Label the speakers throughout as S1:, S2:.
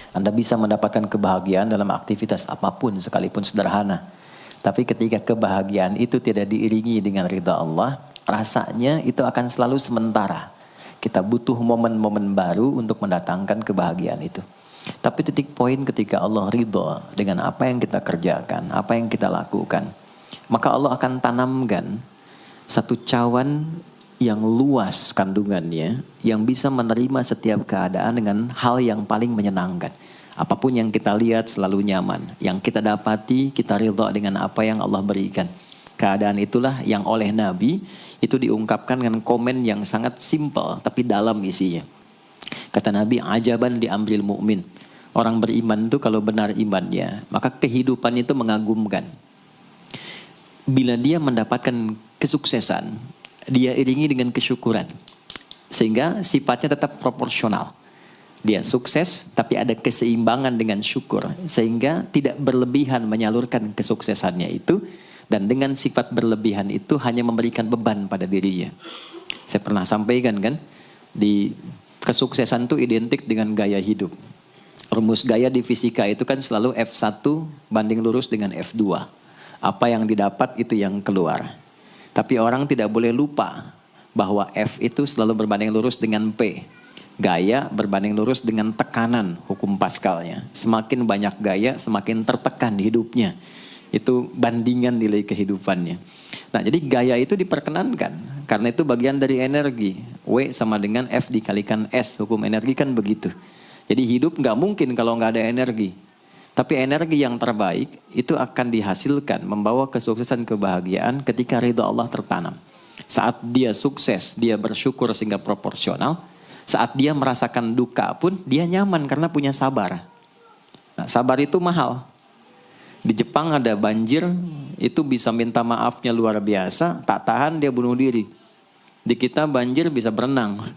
S1: Anda bisa mendapatkan kebahagiaan dalam aktivitas apapun sekalipun sederhana. Tapi ketika kebahagiaan itu tidak diiringi dengan ridha Allah, rasanya itu akan selalu sementara. Kita butuh momen-momen baru untuk mendatangkan kebahagiaan itu. Tapi titik poin ketika Allah ridha dengan apa yang kita kerjakan, apa yang kita lakukan, maka Allah akan tanamkan satu cawan yang luas kandungannya, yang bisa menerima setiap keadaan dengan hal yang paling menyenangkan. Apapun yang kita lihat selalu nyaman. Yang kita dapati, kita ridha dengan apa yang Allah berikan. Keadaan itulah yang oleh Nabi itu diungkapkan dengan komen yang sangat simpel tapi dalam isinya. Kata Nabi, ajaban diambil mukmin. Orang beriman itu kalau benar imannya, maka kehidupan itu mengagumkan. Bila dia mendapatkan kesuksesan, dia iringi dengan kesyukuran. Sehingga sifatnya tetap proporsional. Dia sukses tapi ada keseimbangan dengan syukur. Sehingga tidak berlebihan menyalurkan kesuksesannya itu. Dan dengan sifat berlebihan itu hanya memberikan beban pada dirinya. Saya pernah sampaikan kan, di kesuksesan itu identik dengan gaya hidup. Rumus gaya di fisika itu kan selalu F1 banding lurus dengan F2. Apa yang didapat itu yang keluar. Tapi orang tidak boleh lupa bahwa F itu selalu berbanding lurus dengan P. Gaya berbanding lurus dengan tekanan, hukum Pascalnya. Semakin banyak gaya, semakin tertekan hidupnya. Itu bandingan nilai kehidupannya. Nah, jadi gaya itu diperkenankan. Karena itu bagian dari energi. W sama dengan F dikalikan S. Hukum energi kan begitu. Jadi hidup nggak mungkin kalau nggak ada energi. Tapi energi yang terbaik itu akan dihasilkan membawa kesuksesan kebahagiaan ketika ridha Allah tertanam. Saat dia sukses, dia bersyukur sehingga proporsional. Saat dia merasakan duka pun dia nyaman karena punya sabar. Nah, sabar itu mahal. Di Jepang ada banjir, itu bisa minta maafnya luar biasa, tak tahan dia bunuh diri. Di kita banjir bisa berenang.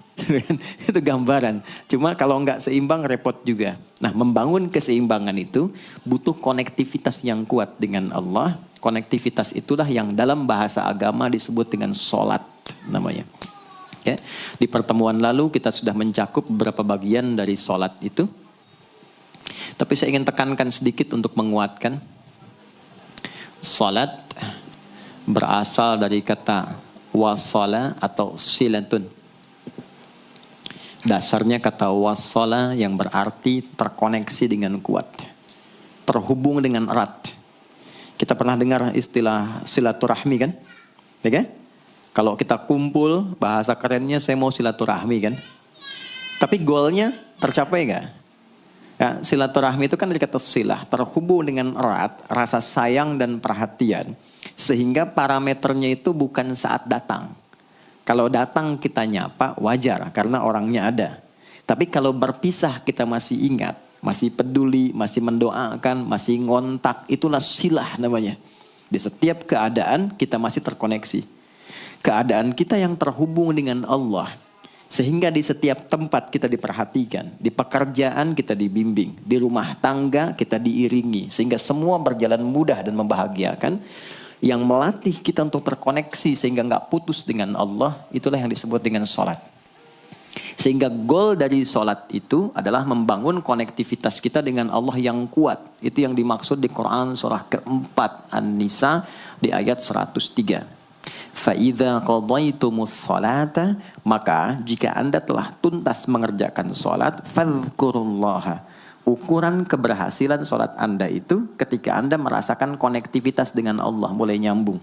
S1: Itu gambaran. Cuma kalau nggak seimbang repot juga. Nah, membangun keseimbangan itu butuh konektivitas yang kuat dengan Allah. Konektivitas itulah yang dalam bahasa agama disebut dengan sholat namanya. Ya. Di pertemuan lalu kita sudah mencakup beberapa bagian dari sholat itu. Tapi saya ingin tekankan sedikit untuk menguatkan. Sholat berasal dari kata wasala atau silatun. Dasarnya kata wasala yang berarti terkoneksi dengan kuat. Terhubung dengan erat. Kita pernah dengar istilah silaturahmi kan? Ya kan? Kalau kita kumpul, bahasa kerennya saya mau silaturahmi kan? Tapi goalnya tercapai nggak? Ya, silaturahmi itu kan dari kata silah. Terhubung dengan erat, rasa sayang dan perhatian. Sehingga parameternya itu bukan saat datang. Kalau datang kita nyapa wajar karena orangnya ada. Tapi kalau berpisah kita masih ingat, masih peduli, masih mendoakan, masih ngontak, itulah silah namanya. Di setiap keadaan kita masih terkoneksi. Keadaan kita yang terhubung dengan Allah. Sehingga di setiap tempat kita diperhatikan, di pekerjaan kita dibimbing, di rumah tangga kita diiringi. Sehingga semua berjalan mudah dan membahagiakan. Yang melatih kita untuk terkoneksi sehingga nggak putus dengan Allah, itulah yang disebut dengan sholat. Sehingga goal dari sholat itu adalah membangun konektivitas kita dengan Allah yang kuat. Itu yang dimaksud di Quran surah keempat An-Nisa di ayat 103. فَإِذَا قَضَيْتُمُ الصَّلَاةَ maka jika anda telah tuntas mengerjakan sholat, فَاذْكُرُوا اللَّهَ. Ukuran keberhasilan sholat anda itu ketika anda merasakan konektivitas dengan Allah mulai nyambung.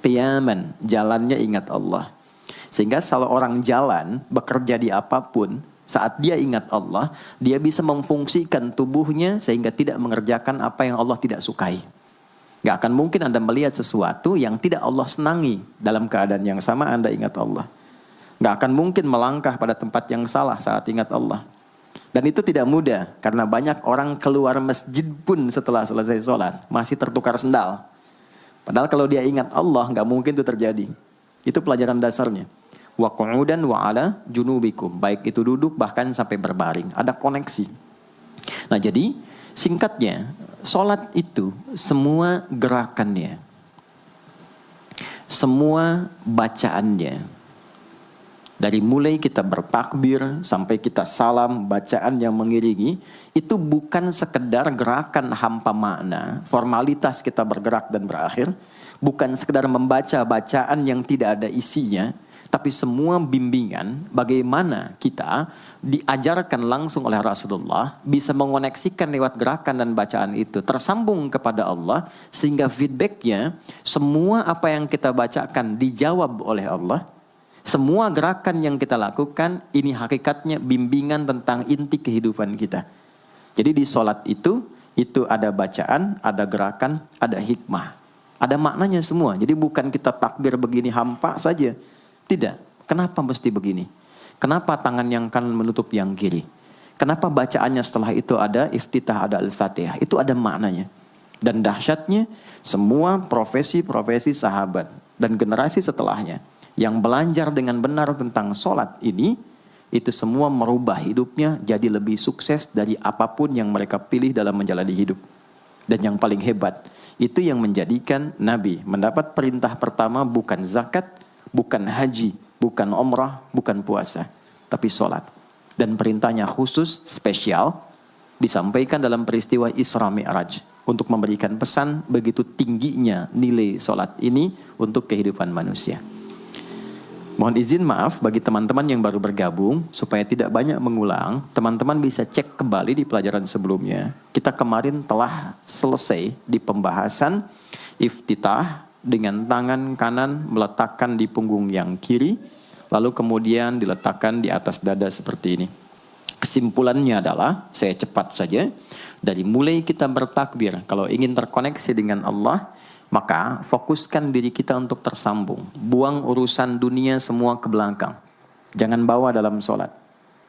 S1: Qiyaman, jalannya ingat Allah. Sehingga kalau orang jalan, bekerja di apapun, saat dia ingat Allah, dia bisa memfungsikan tubuhnya sehingga tidak mengerjakan apa yang Allah tidak sukai. Gak akan mungkin anda melihat sesuatu yang tidak Allah senangi dalam keadaan yang sama anda ingat Allah. Gak akan mungkin melangkah pada tempat yang salah saat ingat Allah. Dan itu tidak mudah, karena banyak orang keluar masjid pun setelah selesai sholat, masih tertukar sendal. Padahal kalau dia ingat Allah, gak mungkin itu terjadi. Itu pelajaran dasarnya. Wa qu'udan wa ala junubikum. Baik itu duduk, bahkan sampai berbaring. Ada koneksi. Nah jadi, singkatnya, sholat itu semua gerakannya, semua bacaannya, Dari mulai kita bertakbir sampai kita salam, bacaan yang mengiringi, itu bukan sekedar gerakan hampa makna, formalitas kita bergerak dan berakhir, bukan sekedar membaca bacaan yang tidak ada isinya, tapi semua bimbingan bagaimana kita diajarkan langsung oleh Rasulullah bisa mengoneksikan lewat gerakan dan bacaan itu tersambung kepada Allah, sehingga feedbacknya semua apa yang kita bacakan dijawab oleh Allah. Semua gerakan yang kita lakukan ini hakikatnya bimbingan tentang inti kehidupan kita. Jadi di sholat itu ada bacaan, ada gerakan, ada hikmah, ada maknanya semua. Jadi bukan kita takbir begini hampa saja. Tidak. Kenapa mesti begini? Kenapa tangan yang kanan menutup yang kiri? Kenapa bacaannya setelah itu ada iftitah, ada al-fatihah? Itu ada maknanya. Dan dahsyatnya semua profesi-profesi sahabat dan generasi setelahnya yang belajar dengan benar tentang sholat ini, itu semua merubah hidupnya jadi lebih sukses dari apapun yang mereka pilih dalam menjalani hidup. Dan yang paling hebat, itu yang menjadikan Nabi mendapat perintah pertama bukan zakat, bukan haji, bukan umrah, bukan puasa, tapi sholat. Dan perintahnya khusus, spesial, disampaikan dalam peristiwa Isra Mi'raj untuk memberikan pesan begitu tingginya nilai sholat ini untuk kehidupan manusia. Mohon izin maaf bagi teman-teman yang baru bergabung, supaya tidak banyak mengulang, teman-teman bisa cek kembali di pelajaran sebelumnya. Kita kemarin telah selesai di pembahasan iftitah dengan tangan kanan meletakkan di punggung yang kiri, lalu kemudian diletakkan di atas dada seperti ini. Kesimpulannya adalah, saya cepat saja, dari mulai kita bertakbir, kalau ingin terkoneksi dengan Allah, maka fokuskan diri kita untuk tersambung. Buang urusan dunia semua ke belakang. Jangan bawa dalam sholat.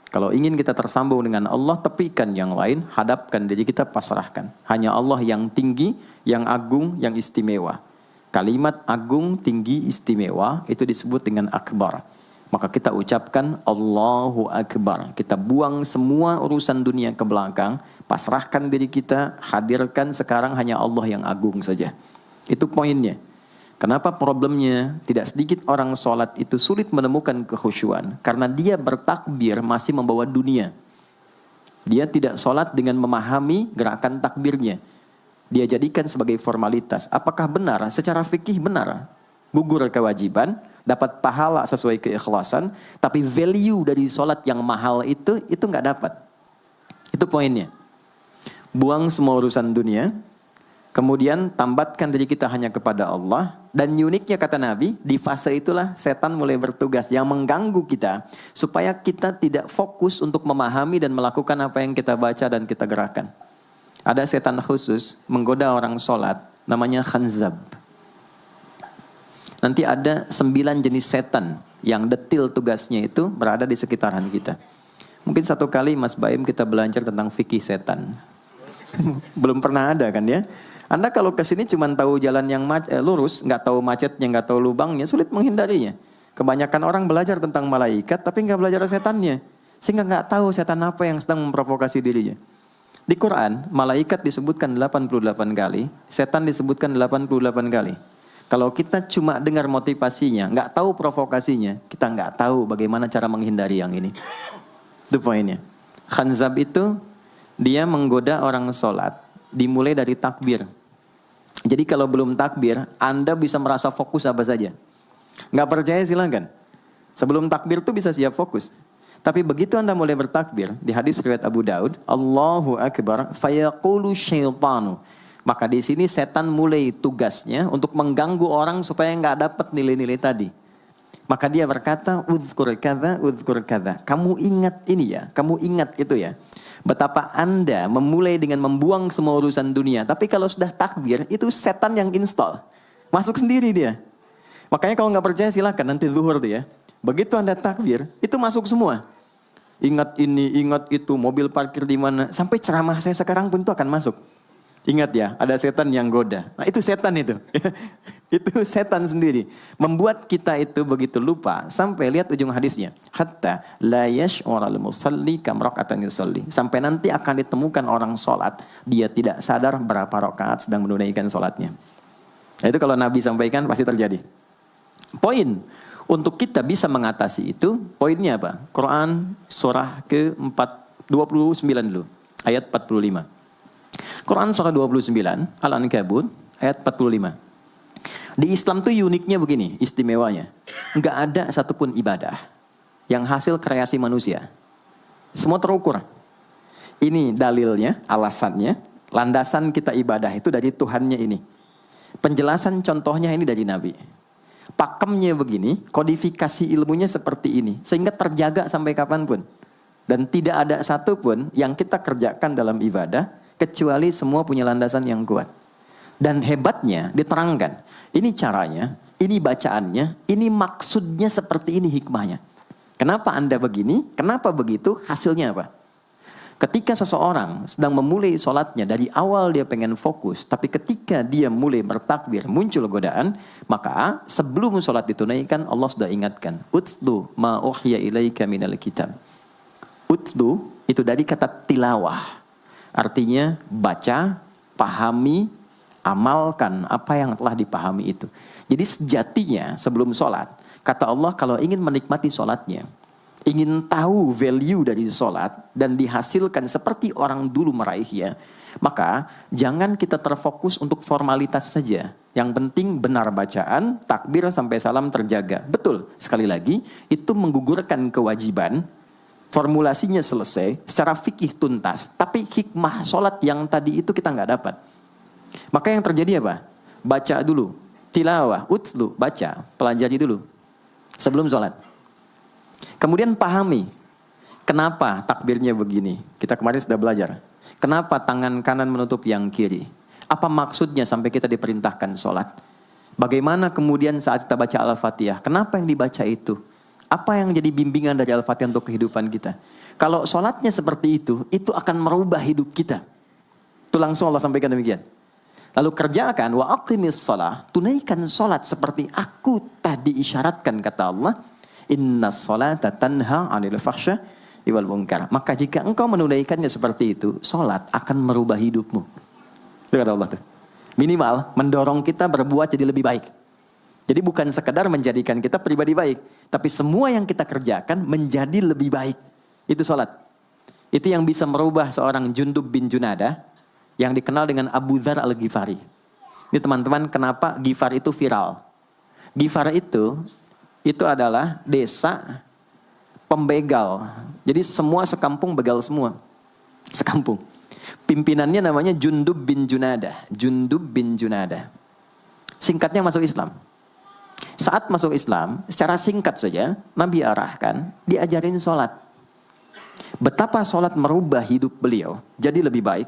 S1: Kalau ingin kita tersambung dengan Allah, tepikan yang lain, hadapkan diri kita, pasrahkan. Hanya Allah yang tinggi, yang agung, yang istimewa. Kalimat agung, tinggi, istimewa, itu disebut dengan akbar. Maka kita ucapkan Allahu Akbar. Kita buang semua urusan dunia ke belakang, pasrahkan diri kita, hadirkan sekarang hanya Allah yang agung saja. Itu poinnya. Kenapa problemnya tidak sedikit orang sholat itu sulit menemukan kekhusyuan? Karena dia bertakbir masih membawa dunia. Dia tidak sholat dengan memahami gerakan takbirnya. Dia jadikan sebagai formalitas. Apakah benar? Secara fikih benar. Gugur kewajiban, dapat pahala sesuai keikhlasan, tapi value dari sholat yang mahal itu nggak dapat. Itu poinnya. Buang semua urusan dunia, kemudian tambatkan diri kita hanya kepada Allah. Dan uniknya kata Nabi, di fase itulah setan mulai bertugas yang mengganggu kita, supaya kita tidak fokus untuk memahami dan melakukan apa yang kita baca dan kita gerakan. Ada setan khusus menggoda orang sholat, namanya khanzab. Nanti ada 9 jenis setan yang detil tugasnya itu berada di sekitaran kita. Mungkin satu kali Mas Baim kita belajar tentang fikih setan. Belum pernah ada kan ya? Anda kalau ke sini cuma tahu jalan yang lurus, nggak tahu macetnya, nggak tahu lubangnya, sulit menghindarinya. Kebanyakan orang belajar tentang malaikat, tapi nggak belajar setannya, sehingga nggak tahu setan apa yang sedang memprovokasi dirinya. Di Quran, malaikat disebutkan 88 kali, setan disebutkan 88 kali. Kalau kita cuma dengar motivasinya, nggak tahu provokasinya, kita nggak tahu bagaimana cara menghindari yang ini. Itu poinnya. Khanzab itu dia menggoda orang sholat, dimulai dari takbir. Jadi kalau belum takbir, Anda bisa merasa fokus apa saja. Nggak percaya silakan. Sebelum takbir tuh bisa siap fokus. Tapi begitu Anda mulai bertakbir, di hadis riwayat Abu Daud, Allahu Akbar, fayaqulu syaitanu. Maka di sini setan mulai tugasnya untuk mengganggu orang supaya nggak dapat nilai-nilai tadi. Maka dia berkata, udhkur kadza. Kamu ingat ini ya, kamu ingat itu ya. Betapa Anda memulai dengan membuang semua urusan dunia. Tapi kalau sudah takbir, itu setan yang install. Masuk sendiri dia. Makanya kalau nggak percaya silakan nanti zuhur tuh ya. Begitu Anda takbir, itu masuk semua. Ingat ini, ingat itu, mobil parkir di mana. Sampai ceramah saya sekarang pun itu akan masuk. Ingat ya, ada setan yang goda. Nah itu setan itu. Itu setan sendiri. Membuat kita itu begitu lupa. Sampai lihat ujung hadisnya. Hatta la yash'ural musalli kam raka'atan yusalli. Sampai nanti akan ditemukan orang sholat. Dia tidak sadar berapa rakaat sedang menunaikan sholatnya. Nah itu kalau Nabi sampaikan pasti terjadi. Poin. Untuk kita bisa mengatasi itu, poinnya apa? Quran surah ke-29 dulu, ayat 45. Quran surah 29, Al-Ankabut, ayat 45. Di Islam tuh uniknya begini, istimewanya. Enggak ada satupun ibadah yang hasil kreasi manusia. Semua terukur. Ini dalilnya, alasannya, landasan kita ibadah itu dari Tuhannya ini. Penjelasan contohnya ini dari Nabi. Pakemnya begini, kodifikasi ilmunya seperti ini. Sehingga terjaga sampai kapanpun. Dan tidak ada satupun yang kita kerjakan dalam ibadah, kecuali semua punya landasan yang kuat. Dan hebatnya diterangkan. Ini caranya, ini bacaannya, ini maksudnya seperti ini hikmahnya. Kenapa Anda begini? Kenapa begitu? Hasilnya apa? Ketika seseorang sedang memulai sholatnya, dari awal dia pengen fokus, tapi ketika dia mulai bertakbir, muncul godaan, maka sebelum sholat ditunaikan, Allah sudah ingatkan, Utlu ma uhya ilaika minal kitab. Utlu itu dari kata tilawah, artinya baca, pahami, amalkan apa yang telah dipahami itu. Jadi sejatinya sebelum sholat, kata Allah kalau ingin menikmati sholatnya, ingin tahu value dari sholat dan dihasilkan seperti orang dulu meraihnya, maka jangan kita terfokus untuk formalitas saja. Yang penting benar bacaan, takbir sampai salam terjaga. Betul, sekali lagi, itu menggugurkan kewajiban, formulasinya selesai, secara fikih tuntas, tapi hikmah sholat yang tadi itu kita nggak dapat. Maka yang terjadi apa? Baca dulu, tilawah, utlu, baca, pelajari dulu, sebelum sholat. Kemudian pahami, kenapa takbirnya begini? Kita kemarin sudah belajar. Kenapa tangan kanan menutup yang kiri? Apa maksudnya sampai kita diperintahkan sholat? Bagaimana kemudian saat kita baca Al-Fatihah? Kenapa yang dibaca itu? Apa yang jadi bimbingan dari Al-Fatihah untuk kehidupan kita? Kalau sholatnya seperti itu akan merubah hidup kita. Itu langsung Allah sampaikan demikian. Lalu kerjakan, wa aqimis shalah, tunaikan sholat seperti aku tadi isyaratkan, kata Allah. Inna sholata tanha 'anil fahsya wal munkar. Maka jika engkau menunaikannya seperti itu, sholat akan merubah hidupmu. Itu kata Allah tuh. Minimal mendorong kita berbuat jadi lebih baik. Jadi bukan sekedar menjadikan kita pribadi baik, tapi semua yang kita kerjakan menjadi lebih baik. Itu sholat. Itu yang bisa merubah seorang Jundub bin Junadah yang dikenal dengan Abu Dzar Al-Ghifari. Ini teman-teman, kenapa Ghifar itu viral? Ghifar itu adalah desa pembegal. Jadi semua sekampung begal semua. Sekampung. Pimpinannya namanya Jundub bin Junadah. Jundub bin Junadah. Singkatnya masuk Islam. Saat masuk Islam, secara singkat saja, Nabi arahkan, diajarin sholat. Betapa sholat merubah hidup beliau, jadi lebih baik.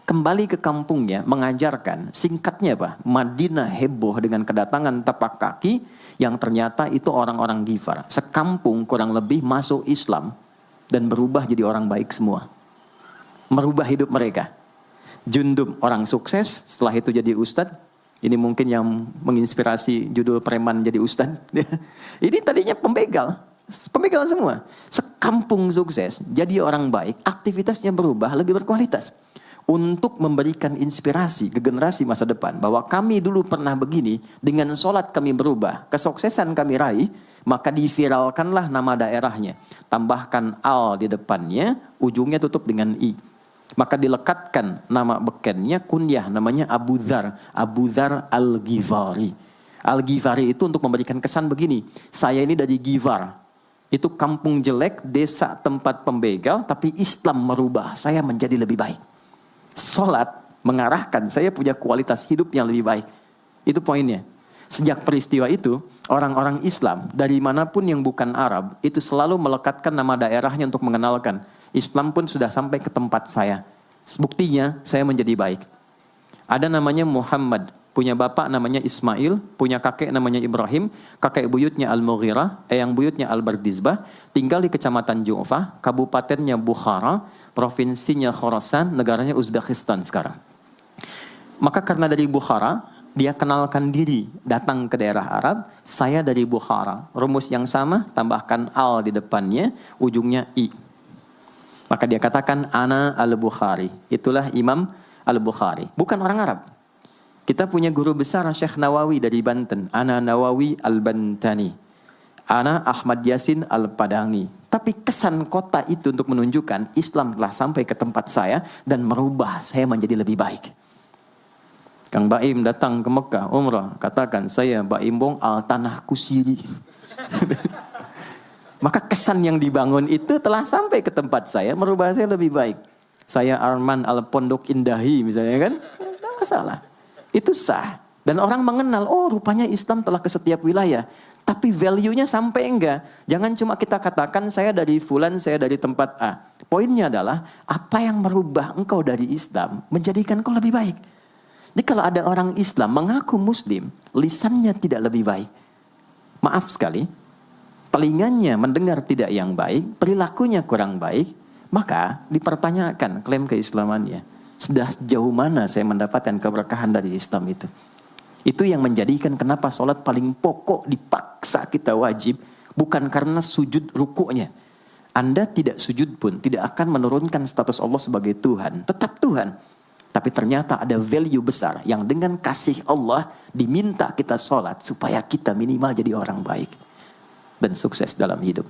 S1: Kembali ke kampungnya, mengajarkan, singkatnya apa? Madinah heboh dengan kedatangan tapak kaki, yang ternyata itu orang-orang Ghifar. Sekampung kurang lebih masuk Islam, dan berubah jadi orang baik semua. Merubah hidup mereka. Jundub orang sukses, setelah itu jadi ustadz. Ini mungkin yang menginspirasi judul preman jadi ustadz. Ini tadinya pembegal. Pembegal semua. Sekampung sukses, jadi orang baik, aktivitasnya berubah, lebih berkualitas. Untuk memberikan inspirasi ke generasi masa depan. Bahwa kami dulu pernah begini, dengan sholat kami berubah, kesuksesan kami raih, maka diviralkanlah nama daerahnya. Tambahkan al di depannya, ujungnya tutup dengan i. Maka dilekatkan nama bekennya, kunyah, namanya Abu Dzar. Abu Dzar Al-Ghifari. Al-Ghifari itu untuk memberikan kesan begini, saya ini dari Ghifar. Itu kampung jelek, desa tempat pembegal, tapi Islam merubah, saya menjadi lebih baik. Sholat mengarahkan saya punya kualitas hidup yang lebih baik. Itu poinnya. Sejak peristiwa itu, orang-orang Islam dari manapun yang bukan Arab, itu selalu melekatkan nama daerahnya untuk mengenalkan. Islam pun sudah sampai ke tempat saya. Buktinya, saya menjadi baik. Ada namanya Muhammad, punya bapak namanya Ismail, punya kakek namanya Ibrahim, kakek buyutnya Al-Mughirah, eyang buyutnya Al-Bardizbah, tinggal di kecamatan Ju'fah, kabupatennya Bukhara, provinsinya Khorasan, negaranya Uzbekistan sekarang. Maka karena dari Bukhara, dia kenalkan diri, datang ke daerah Arab, saya dari Bukhara. Rumus yang sama, tambahkan al di depannya, ujungnya i. Maka dia katakan, Ana Al-Bukhari. Itulah Imam Al-Bukhari. Bukan orang Arab. Kita punya guru besar Syekh Nawawi dari Banten. Ana Nawawi Al-Bantani. Ana Ahmad Yasin Al-Padangi. Tapi kesan kota itu untuk menunjukkan Islam telah sampai ke tempat saya dan merubah saya menjadi lebih baik. Kang Baim datang ke Mekah, umrah, katakan saya Baim Bong al tanah kusiri. Maka kesan yang dibangun itu telah sampai ke tempat saya, merubah saya lebih baik. Saya Arman al Pondok Indahi misalnya kan, tidak masalah. Itu sah. Dan orang mengenal, oh rupanya Islam telah ke setiap wilayah. Tapi value-nya sampai enggak. Jangan cuma kita katakan saya dari fulan, saya dari tempat A. Poinnya adalah apa yang merubah engkau dari Islam menjadikan engkau lebih baik. Jadi kalau ada orang Islam mengaku Muslim, lisannya tidak lebih baik. Maaf sekali, telinganya mendengar tidak yang baik, perilakunya kurang baik, maka dipertanyakan klaim keislamannya. Sudah sejauh mana saya mendapatkan keberkahan dari Islam itu? Itu yang menjadikan kenapa sholat paling pokok dipaksa kita wajib. Bukan karena sujud rukuknya. Anda tidak sujud pun tidak akan menurunkan status Allah sebagai Tuhan. Tetap Tuhan. Tapi ternyata ada value besar yang dengan kasih Allah diminta kita sholat supaya kita minimal jadi orang baik. Dan sukses dalam hidup.